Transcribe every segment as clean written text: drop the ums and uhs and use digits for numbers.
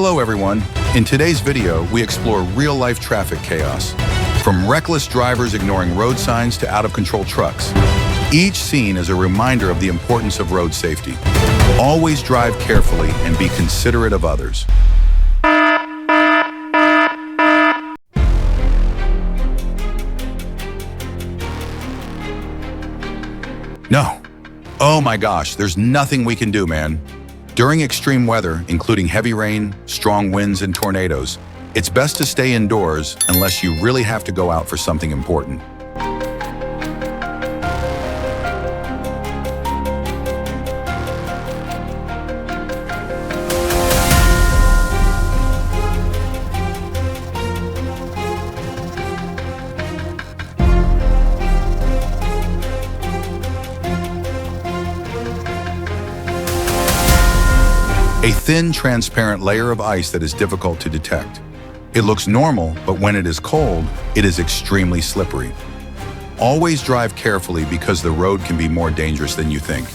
Hello everyone. In today's video, we explore real-life traffic chaos. From reckless drivers ignoring road signs to out-of-control trucks. Each scene is a reminder of the importance of road safety. Always drive carefully and be considerate of others. No. Oh my gosh, there's nothing we can do, man. During extreme weather, including heavy rain, strong winds, and tornadoes, it's best to stay indoors unless you really have to go out for something important. A thin, transparent layer of ice that is difficult to detect. It looks normal, but when it is cold, it is extremely slippery. Always drive carefully because the road can be more dangerous than you think.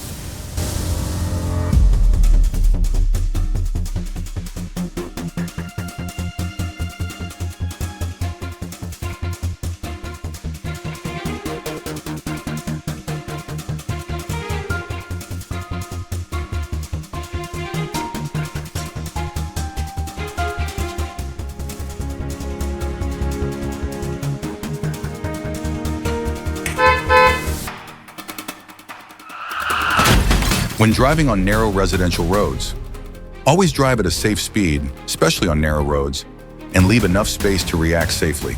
When driving on narrow residential roads, always drive at a safe speed, especially on narrow roads, and leave enough space to react safely.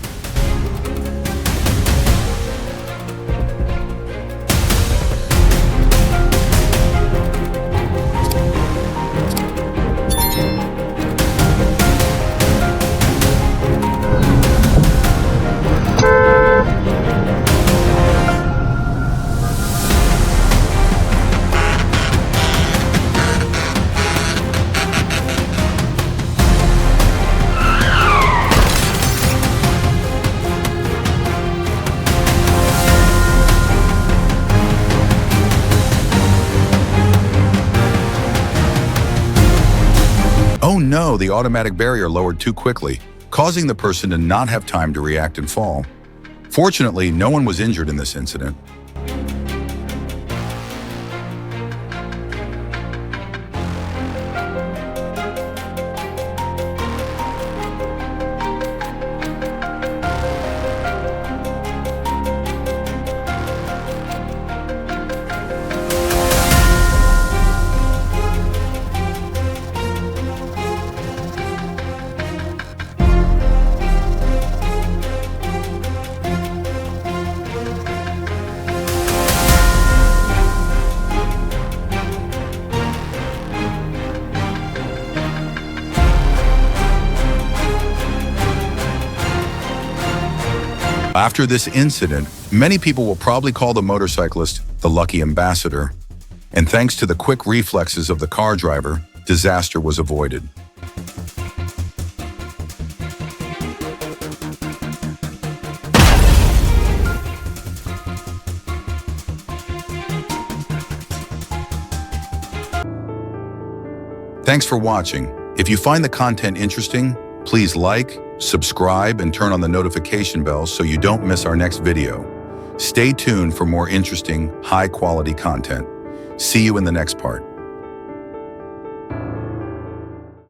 Oh no, the automatic barrier lowered too quickly, causing the person to not have time to react and fall. Fortunately, no one was injured in this incident. After this incident, many people will probably call the motorcyclist the lucky ambassador. And thanks to the quick reflexes of the car driver, disaster was avoided. Thanks for watching. If you find the content interesting, please like, subscribe, and turn on the notification bell so you don't miss our next video. Stay tuned for more interesting, high-quality content. See you in the next part.